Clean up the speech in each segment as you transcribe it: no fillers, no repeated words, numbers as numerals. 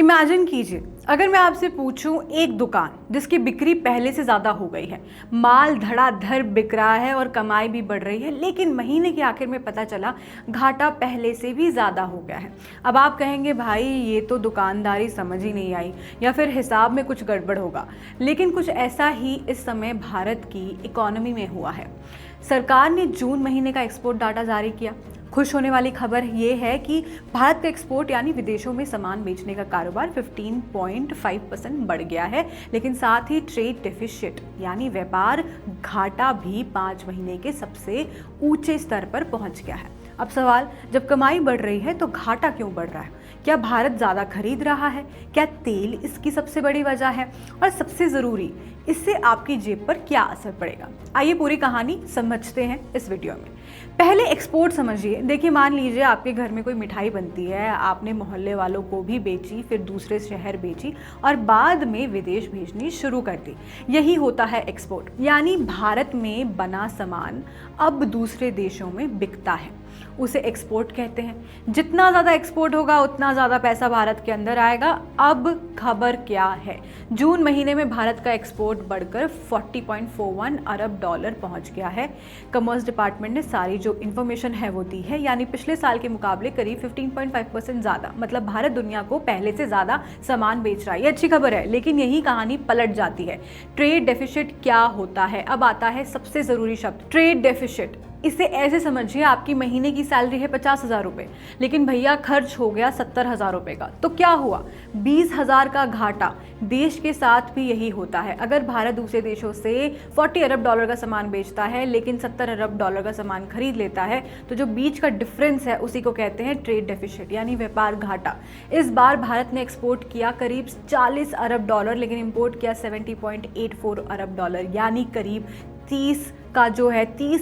Imagine कीजिए, अगर मैं आपसे पूछूं एक दुकान जिसकी बिक्री पहले से ज़्यादा हो गई है, माल धड़ाधड़ बिक रहा है और कमाई भी बढ़ रही है, लेकिन महीने के आखिर में पता चला घाटा पहले से भी ज़्यादा हो गया है। अब आप कहेंगे भाई ये तो दुकानदारी समझ ही नहीं आई या फिर हिसाब में कुछ गड़बड़ होगा। लेकिन कुछ ऐसा ही इस समय भारत की इकोनॉमी में हुआ है। सरकार ने जून महीने का एक्सपोर्ट डाटा जारी किया। खुश होने वाली खबर ये है कि भारत का एक्सपोर्ट यानी विदेशों में सामान बेचने का कारोबार 15.5% बढ़ गया है, लेकिन साथ ही ट्रेड डेफिसिट यानी व्यापार घाटा भी 5 महीने के सबसे ऊंचे स्तर पर पहुंच गया है। अब सवाल, जब कमाई बढ़ रही है तो घाटा क्यों बढ़ रहा है? क्या भारत ज़्यादा खरीद रहा है? क्या तेल इसकी सबसे बड़ी वजह है? और सबसे ज़रूरी, इससे आपकी जेब पर क्या असर पड़ेगा? आइए पूरी कहानी समझते हैं इस वीडियो में। पहले एक्सपोर्ट समझिए। देखिए, मान लीजिए आपके घर में कोई मिठाई बनती है, आपने मोहल्ले वालों को भी बेची, फिर दूसरे शहर बेची और बाद में विदेश भेजनी शुरू कर दी। यही होता है एक्सपोर्ट, यानी भारत में बना सामान अब दूसरे देशों में बिकता है, उसे एक्सपोर्ट कहते हैं। जितना ज़्यादा एक्सपोर्ट होगा उतना ज़्यादा पैसा भारत के अंदर आएगा। अब खबर क्या है? जून महीने में भारत का एक्सपोर्ट बढ़कर 40.41 अरब डॉलर पहुंच गया है। कॉमर्स डिपार्टमेंट ने सारी जो इन्फॉर्मेशन है वो दी है, यानी पिछले साल के मुकाबले करीब 15.5% ज़्यादा। मतलब भारत दुनिया को पहले से ज़्यादा सामान बेच रहा है। ये अच्छी खबर है, लेकिन यही कहानी पलट जाती है। ट्रेड डेफिसिट क्या होता है? अब आता है सबसे ज़रूरी शब्द, ट्रेड डेफिसिट। इसे ऐसे समझिए, आपकी महीने की सैलरी है 50,000 रुपये, लेकिन भैया खर्च हो गया 70,000 रुपये का, तो क्या हुआ? 20,000 का घाटा। देश के साथ भी यही होता है। अगर भारत दूसरे देशों से 40 अरब डॉलर का सामान बेचता है लेकिन 70 अरब डॉलर का सामान खरीद लेता है, तो जो बीच का डिफरेंस है उसी को कहते हैं ट्रेड डेफिसिट यानी व्यापार घाटा। इस बार भारत ने एक्सपोर्ट किया करीब 40 अरब डॉलर, लेकिन इंपोर्ट किया 70.84 अरब डॉलर, यानी करीब 30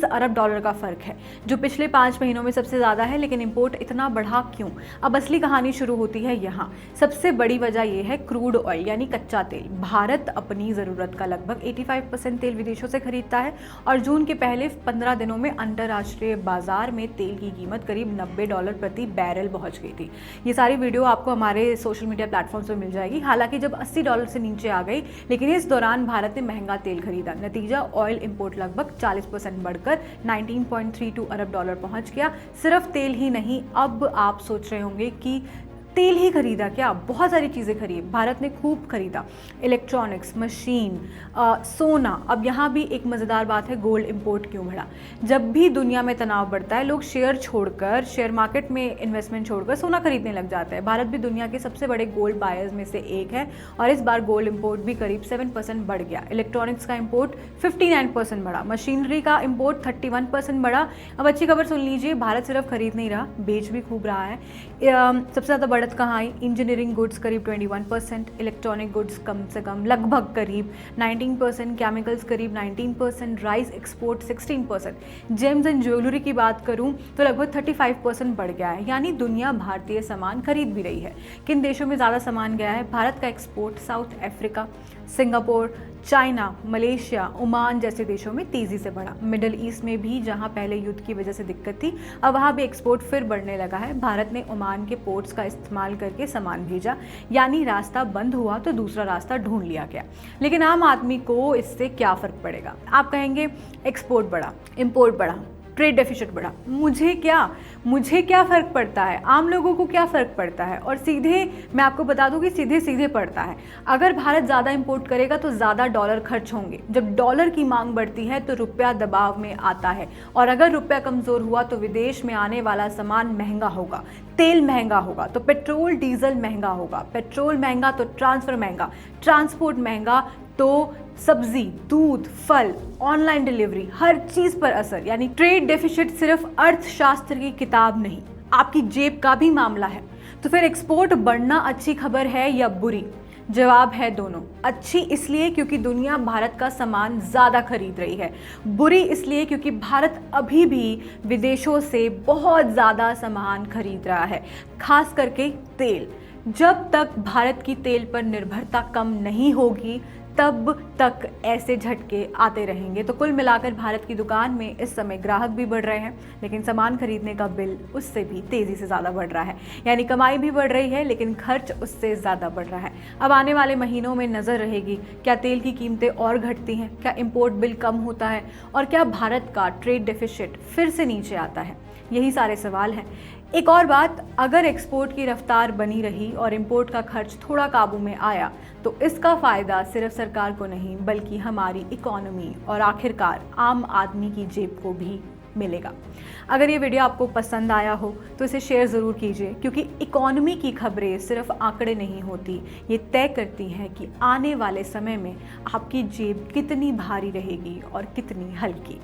अरब डॉलर का फ़र्क है, जो पिछले 5 महीनों में सबसे ज़्यादा है। लेकिन इंपोर्ट इतना बढ़ा क्यों? अब असली कहानी शुरू होती है यहाँ। सबसे बड़ी वजह यह है क्रूड ऑयल यानी कच्चा तेल। भारत अपनी ज़रूरत का लगभग 85% तेल विदेशों से खरीदता है और जून के पहले 15 दिनों में अंतर्राष्ट्रीय बाजार में तेल की कीमत करीब $90 प्रति बैरल पहुँच गई थी। ये सारी वीडियो आपको हमारे सोशल मीडिया प्लेटफॉर्म्स पर मिल जाएगी। हालांकि जब $80 से नीचे आ गई, लेकिन इस दौरान भारत ने महंगा तेल खरीदा। नतीजा, ऑयल इंपोर्ट लगभग 40% बढ़कर 19.32 अरब डॉलर पहुंच गया। सिर्फ तेल ही नहीं, अब आप सोच रहे होंगे कि तेल ही खरीदा क्या? बहुत सारी चीज़ें खरीदी, भारत ने खूब खरीदा। इलेक्ट्रॉनिक्स, मशीन, सोना। अब यहाँ भी एक मज़ेदार बात है, गोल्ड इंपोर्ट क्यों बढ़ा? जब भी दुनिया में तनाव बढ़ता है, लोग शेयर मार्केट में इन्वेस्टमेंट छोड़कर सोना खरीदने लग जाते हैं। भारत भी दुनिया के सबसे बड़े गोल्ड बायर्स में से एक है और इस बार गोल्ड इंपोर्ट भी करीब 7% बढ़ गया। इलेक्ट्रॉनिक्स का इंपोर्ट 59% बढ़ा, मशीनरी का इंपोर्ट 31% बढ़ा। अब अच्छी खबर सुन लीजिए, भारत सिर्फ खरीद नहीं रहा, बेच भी खूब रहा है। सबसे ज़्यादा बढ़त कहाँ आई? इंजीनियरिंग गुड्स करीब 21%, इलेक्ट्रॉनिक गुड्स कम से कम लगभग करीब 19%, केमिकल्स करीब 19%, rice export 16%। James and jewellery की बात करूं तो लगभग 35% बढ़ गया है, यानी दुनिया भारतीय सामान खरीद भी रही है। किन देशों में ज़्यादा सामान गया है? भारत का export south Africa, Singapore, China, Malaysia, Oman जैसे देशों में तेज़ी से बढ़ा। मिडिल ईस्ट में भी, जहां पहले युद्ध की वजह से दिक्कत थी, अब वहां भी एक्सपोर्ट फिर बढ़ने लगा है। भारत ने ओमान के पोर्ट्स का इस्तेमाल करके सामान भेजा, यानी रास्ता बंद हुआ तो दूसरा रास्ता ढूंढ लिया गया। लेकिन आम आदमी को इससे क्या फ़र्क पड़ेगा? आप कहेंगे एक्सपोर्ट बढ़ा, इंपोर्ट बढ़ा, ट्रेड डेफिसिट बढ़ा, मुझे क्या फ़र्क पड़ता है? आम लोगों को क्या फ़र्क पड़ता है? और सीधे मैं आपको बता दूं कि सीधे पड़ता है। अगर भारत ज़्यादा इंपोर्ट करेगा तो ज़्यादा डॉलर खर्च होंगे। जब डॉलर की मांग बढ़ती है तो रुपया दबाव में आता है, और अगर रुपया कमज़ोर हुआ तो विदेश में आने वाला सामान महंगा होगा, तेल महंगा होगा तो पेट्रोल डीजल महंगा होगा, पेट्रोल महंगा तो ट्रांसफ़र महंगा, ट्रांसपोर्ट महंगा तो सब्जी, दूध, फल, ऑनलाइन डिलीवरी, हर चीज़ पर असर। यानी ट्रेड डेफिसिट सिर्फ अर्थशास्त्र की किताब नहीं, आपकी जेब का भी मामला है। तो फिर एक्सपोर्ट बढ़ना अच्छी खबर है या बुरी? जवाब है दोनों। अच्छी इसलिए क्योंकि दुनिया भारत का सामान ज़्यादा खरीद रही है, बुरी इसलिए क्योंकि भारत अभी भी विदेशों से बहुत ज़्यादा सामान खरीद रहा है, खास करके तेल। जब तक भारत की तेल पर निर्भरता कम नहीं होगी, तब तक ऐसे झटके आते रहेंगे। तो कुल मिलाकर भारत की दुकान में इस समय ग्राहक भी बढ़ रहे हैं, लेकिन सामान खरीदने का बिल उससे भी तेजी से ज़्यादा बढ़ रहा है। यानी कमाई भी बढ़ रही है लेकिन खर्च उससे ज़्यादा बढ़ रहा है। अब आने वाले महीनों में नज़र रहेगी, क्या तेल की कीमतें और घटती हैं, क्या इंपोर्ट बिल कम होता है और क्या भारत का ट्रेड डेफिसिट फिर से नीचे आता है। यही सारे सवाल हैं। एक और बात, अगर एक्सपोर्ट की रफ्तार बनी रही और इंपोर्ट का खर्च थोड़ा काबू में आया तो इसका फ़ायदा सिर्फ सरकार को नहीं बल्कि हमारी इकोनॉमी और आखिरकार आम आदमी की जेब को भी मिलेगा। अगर ये वीडियो आपको पसंद आया हो तो इसे शेयर ज़रूर कीजिए, क्योंकि इकोनॉमी की खबरें सिर्फ आंकड़े नहीं होती, ये तय करती हैं कि आने वाले समय में आपकी जेब कितनी भारी रहेगी और कितनी हल्की।